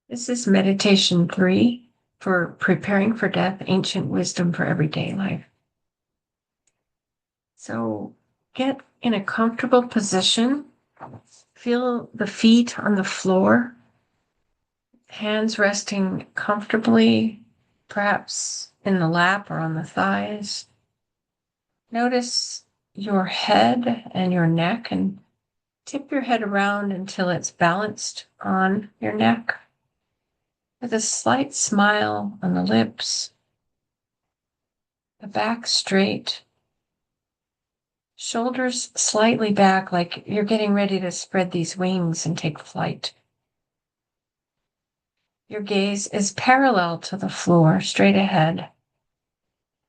This is meditation 3 for preparing for death, ancient wisdom for everyday life. So get in a comfortable position. Feel the feet on the floor, hands resting comfortably, perhaps in the lap or on the thighs. Notice your head and your neck and tip your head around until it's balanced on your neck. With a slight smile on the lips, the back straight, shoulders slightly back like you're getting ready to spread these wings and take flight. Your gaze is parallel to the floor, straight ahead.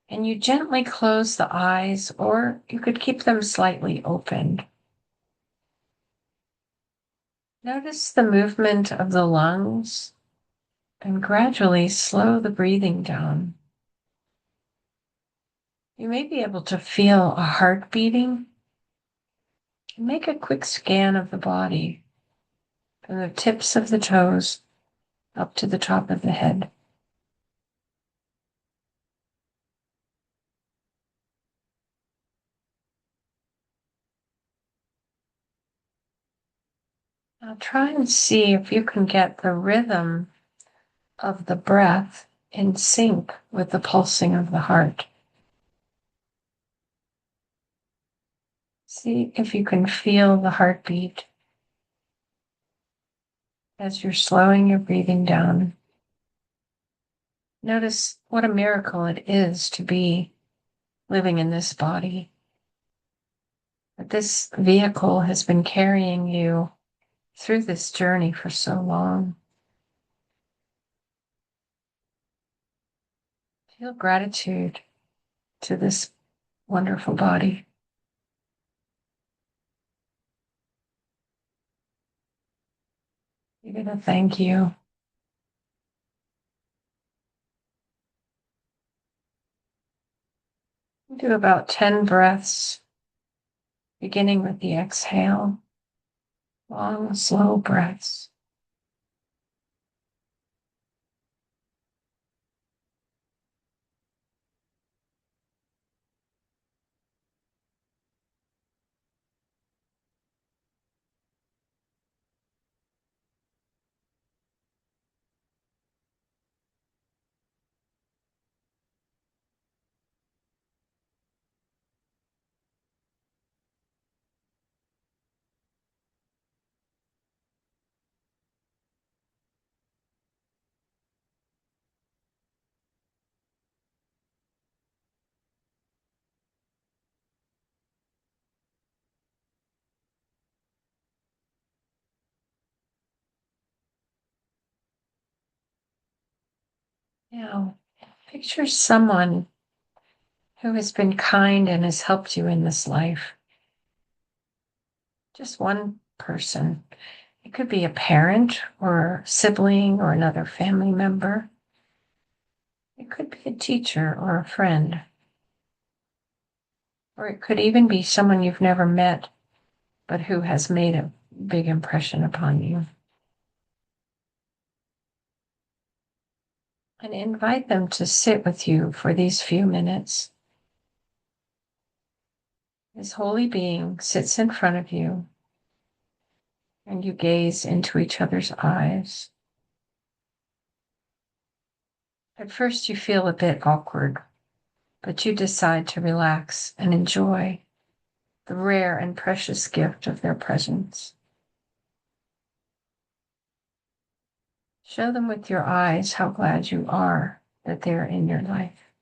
And you gently close the eyes, or you could keep them slightly open. Notice the movement of the lungs and gradually slow the breathing down. You may be able to feel a heart beating. Make a quick scan of the body from the tips of the toes up to the top of the head. Now try and see if you can get the rhythm of the breath in sync with the pulsing of the heart. See if you can feel the heartbeat as you're slowing your breathing down. Notice what a miracle it is to be living in this body. That this vehicle has been carrying you through this journey for so long. Feel gratitude to this wonderful body. You're going to thank you. Do about 10 breaths, beginning with the exhale. Long, slow breaths. Now, picture someone who has been kind and has helped you in this life. Just one person. It could be a parent or a sibling or another family member. It could be a teacher or a friend. Or it could even be someone you've never met, but who has made a big impression upon you. And invite them to sit with you for these few minutes. This holy being sits in front of you, and you gaze into each other's eyes. At first, you feel a bit awkward, but you decide to relax and enjoy the rare and precious gift of their presence. Show them with your eyes how glad you are that they're in your life.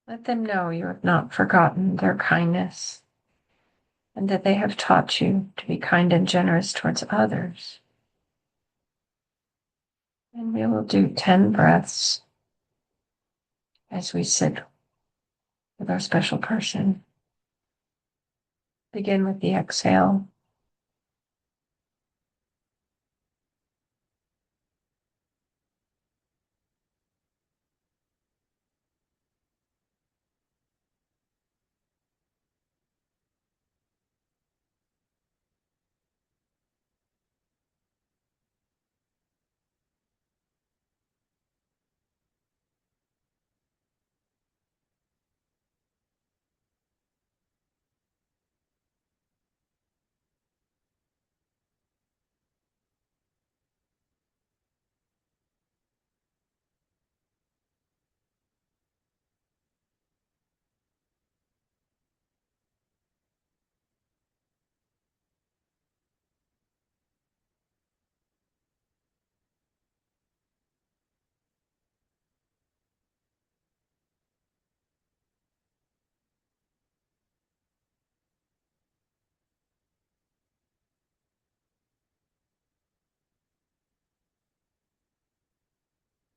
Let them know you have not forgotten their kindness and that they have taught you to be kind and generous towards others. And we will do 10 breaths as we sit with our special person. Begin with the exhale.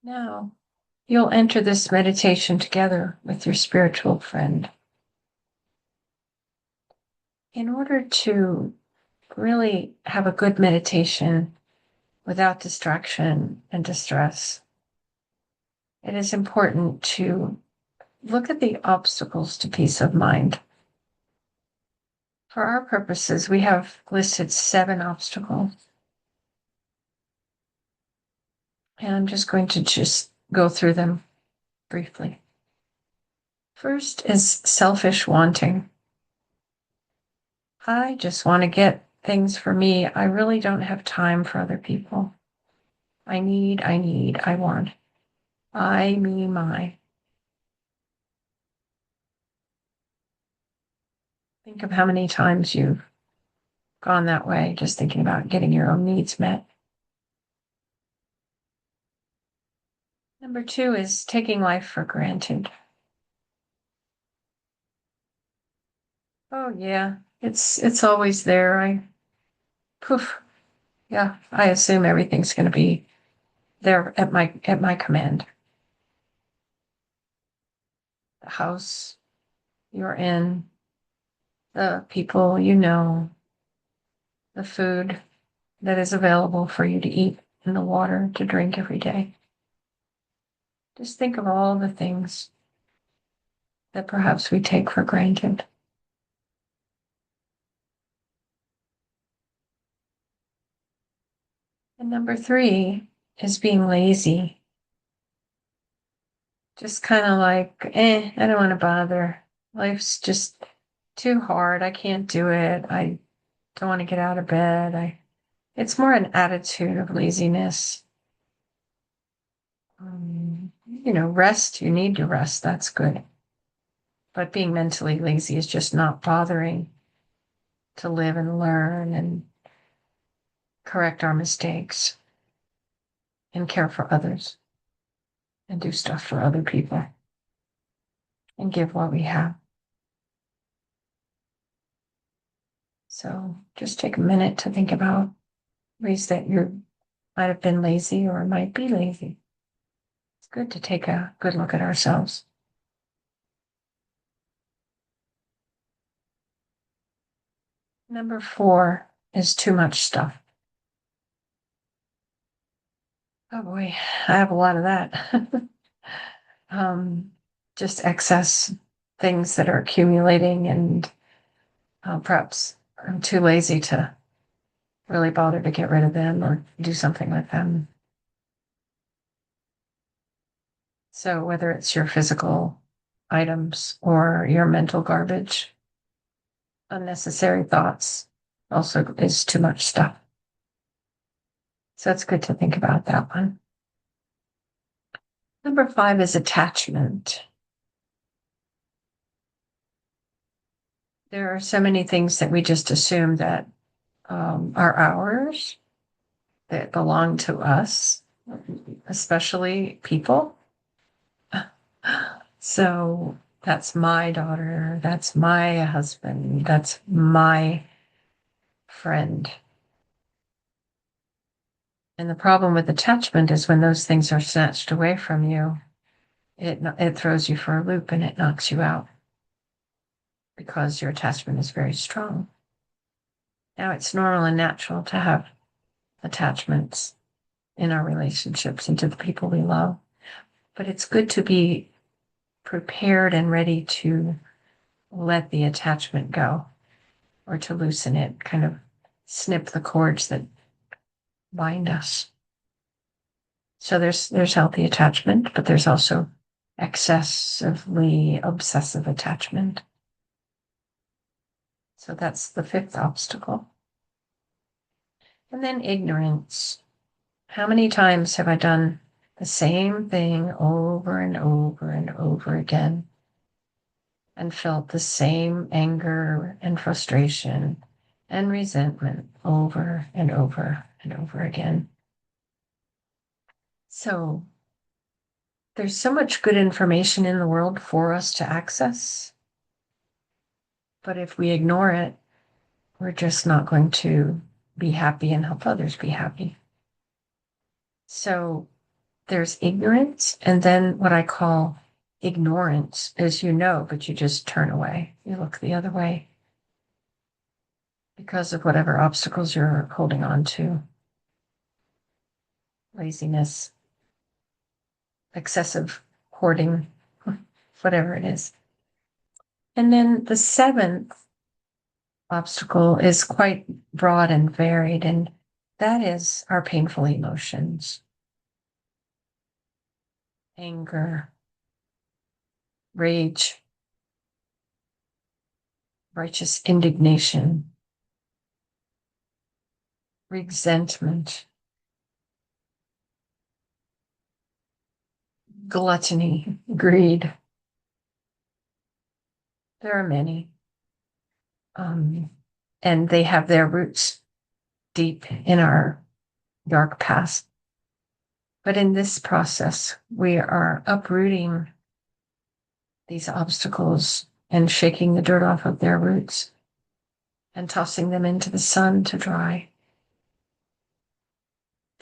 Now, you'll enter this meditation together with your spiritual friend. In order to really have a good meditation without distraction and distress, it is important to look at the obstacles to peace of mind. For our purposes, we have listed 7 obstacles. And I'm just going to go through them briefly. First is selfish wanting. I just want to get things for me. I really don't have time for other people. I want. I, me, my. Think of how many times you've gone that way, just thinking about getting your own needs met. Number 2 is taking life for granted. Oh yeah, it's always there. I assume everything's going to be there at my command. The house you're in, the people you know, the food that is available for you to eat, and the water to drink every day. Just think of all the things that perhaps we take for granted. And number 3 is being lazy. Just kind of like, I don't want to bother. Life's just too hard. I can't do it. I don't want to get out of bed. It's more an attitude of laziness. Rest, you need to rest. That's good. But being mentally lazy is just not bothering to live and learn and correct our mistakes and care for others and do stuff for other people and give what we have. So just take a minute to think about ways that you might have been lazy or might be lazy. It's good to take a good look at ourselves. Number 4 is too much stuff. Oh boy, I have a lot of that. Just excess things that are accumulating, and perhaps I'm too lazy to really bother to get rid of them or do something with them. So whether it's your physical items or your mental garbage, unnecessary thoughts also is too much stuff. So it's good to think about that one. Number 5 is attachment. There are so many things that we just assume that are ours, that belong to us, especially people. So that's my daughter, that's my husband, that's my friend. And the problem with attachment is when those things are snatched away from you, it throws you for a loop and it knocks you out because your attachment is very strong. Now, it's normal and natural to have attachments in our relationships and to the people we love, but it's good to be prepared and ready to let the attachment go or to loosen it, kind of snip the cords that bind us. So there's healthy attachment, but there's also excessively obsessive attachment. So that's the 5th obstacle. And then ignorance. How many times have I done the same thing over and over and over again and felt the same anger and frustration and resentment over and over and over again? So there's so much good information in the world for us to access. But if we ignore it, we're just not going to be happy and help others be happy. So there's ignorance, and then what I call ignorance is but you just turn away. You look the other way because of whatever obstacles you're holding on to. Laziness, excessive hoarding, whatever it is. And then the seventh obstacle is quite broad and varied, and that is our painful emotions. Anger, rage, righteous indignation, resentment, gluttony, greed. There are many. And they have their roots deep in our dark past. But in this process, we are uprooting these obstacles and shaking the dirt off of their roots and tossing them into the sun to dry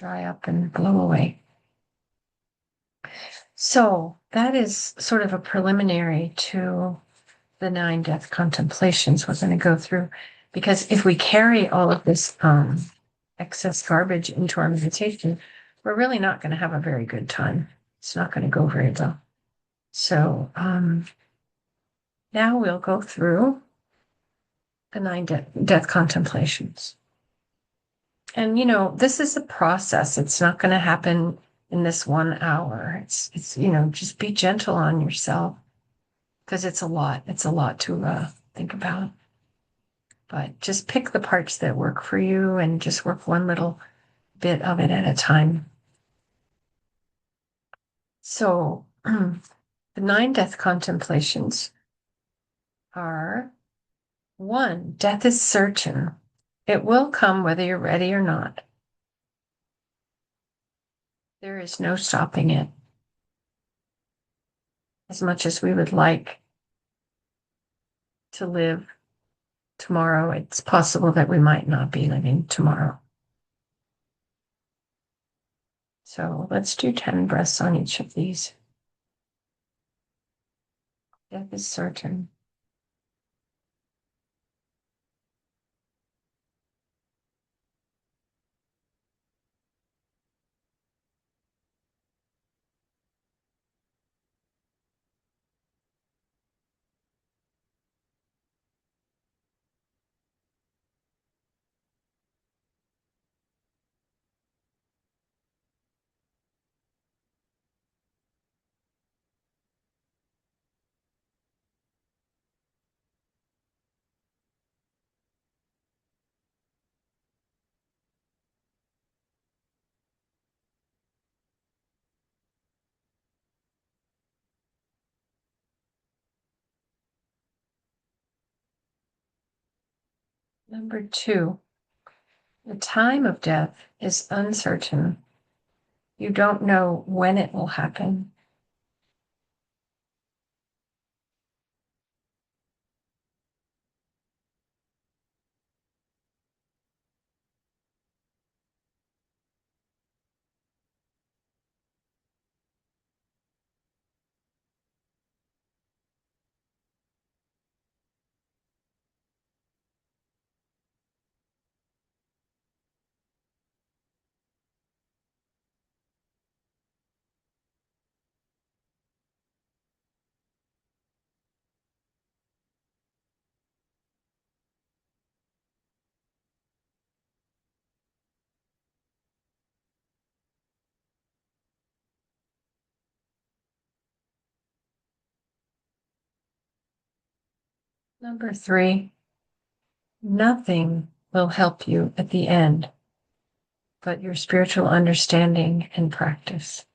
up and blow away. So that is sort of a preliminary to the 9 death contemplations we're going to go through, because if we carry all of this excess garbage into our meditation, we're really not going to have a very good time. It's not going to go very well. So now we'll go through the 9 death contemplations. And, this is a process. It's not going to happen in this 1 hour. It's just be gentle on yourself, because it's a lot. It's a lot to think about. But just pick the parts that work for you and just work one little bit of it at a time. So the 9 death contemplations are: 1, death is certain. It will come whether you're ready or not. There is no stopping it. As much as we would like to live tomorrow, it's possible that we might not be living tomorrow. So let's do 10 breaths on each of these. Death is certain. Number 2, the time of death is uncertain. You don't know when it will happen. Number 3, nothing will help you at the end but your spiritual understanding and practice.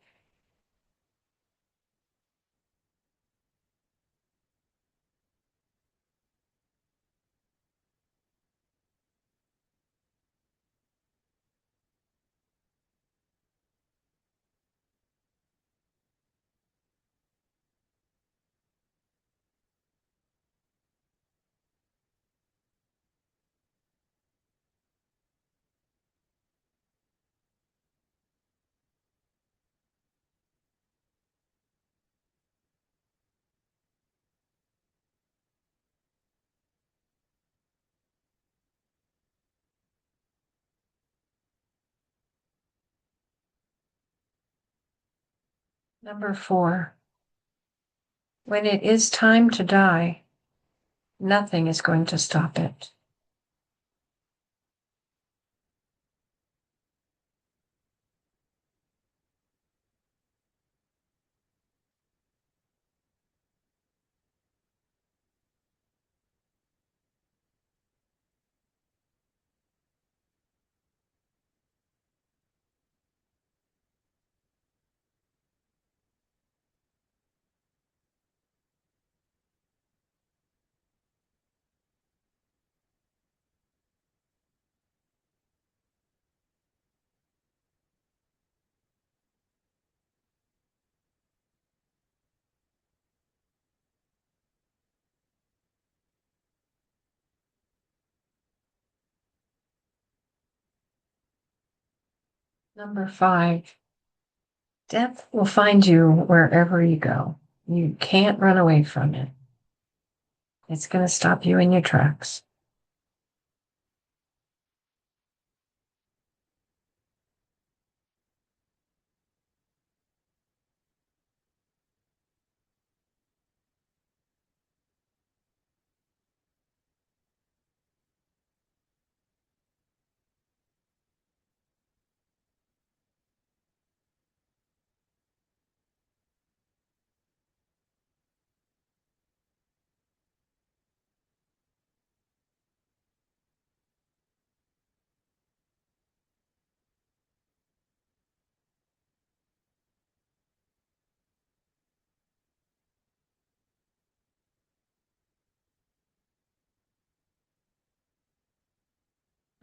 Number 4, when it is time to die, nothing is going to stop it. Number 5, death will find you wherever you go. You can't run away from it. It's going to stop you in your tracks.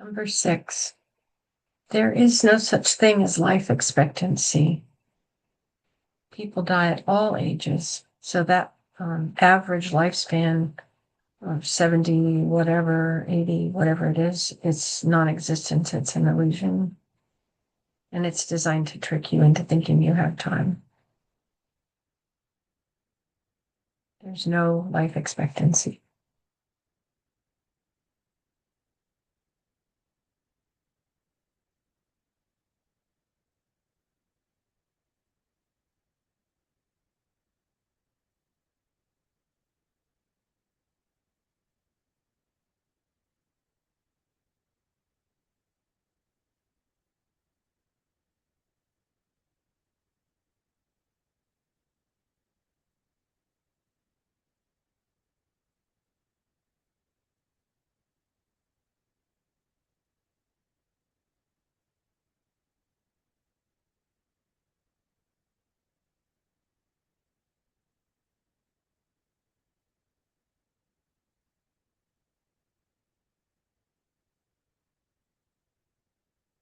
Number 6, there is no such thing as life expectancy. People die at all ages, so that average lifespan of 70, whatever, 80, whatever it is, it's non-existent. It's an illusion. And it's designed to trick you into thinking you have time. There's no life expectancy.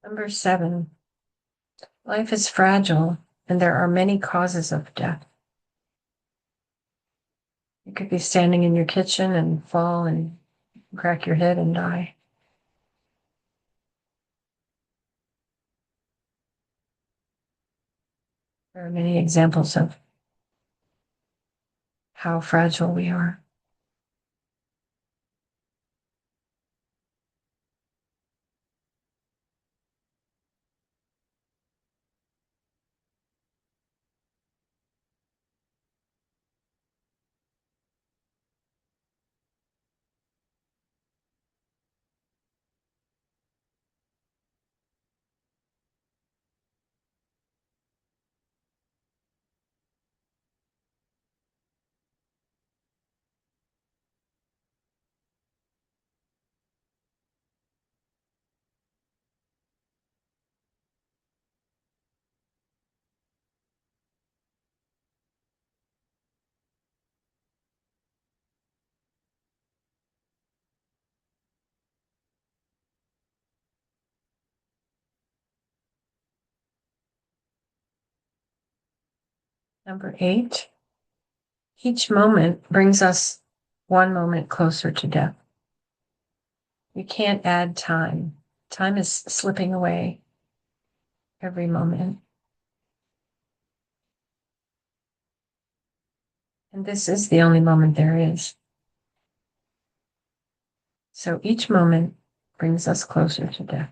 Number 7, life is fragile and there are many causes of death. You could be standing in your kitchen and fall and crack your head and die. There are many examples of how fragile we are. Number 8, each moment brings us one moment closer to death. You can't add time. Time is slipping away every moment. And this is the only moment there is. So each moment brings us closer to death.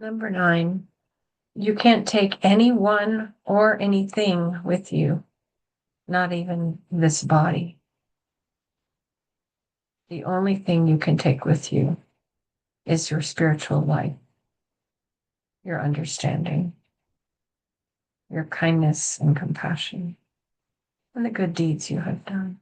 Number 9, you can't take anyone or anything with you, not even this body. The only thing you can take with you is your spiritual life, your understanding, your kindness and compassion, and the good deeds you have done.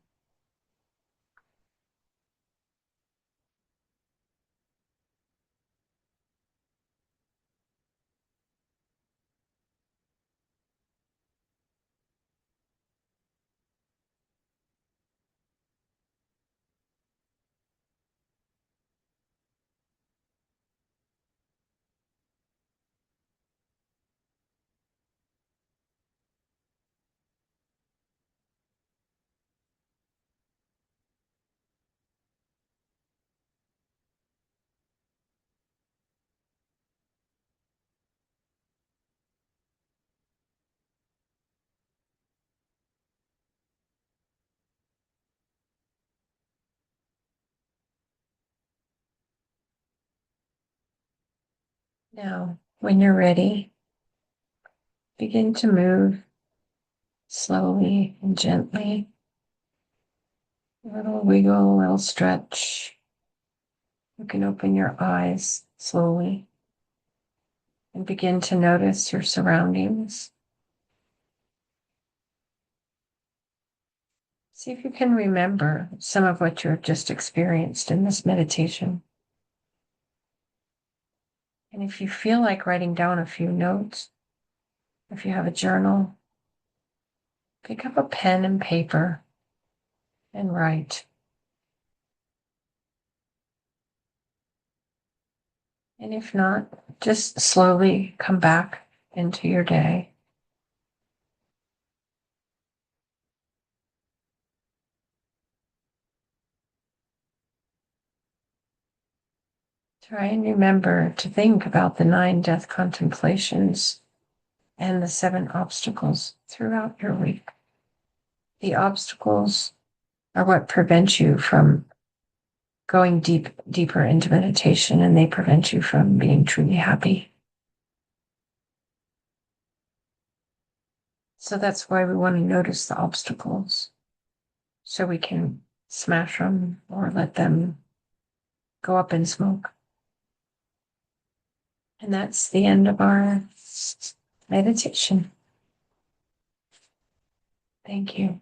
Now, when you're ready, begin to move slowly and gently. A little wiggle, a little stretch. You can open your eyes slowly and begin to notice your surroundings. See if you can remember some of what you have just experienced in this meditation. And if you feel like writing down a few notes, if you have a journal, pick up a pen and paper and write. And if not, just slowly come back into your day. Try and remember to think about the 9 death contemplations and the 7 obstacles throughout your week. The obstacles are what prevent you from going deeper into meditation, and they prevent you from being truly happy. So that's why we want to notice the obstacles, so we can smash them or let them go up in smoke. And that's the end of our meditation. Thank you.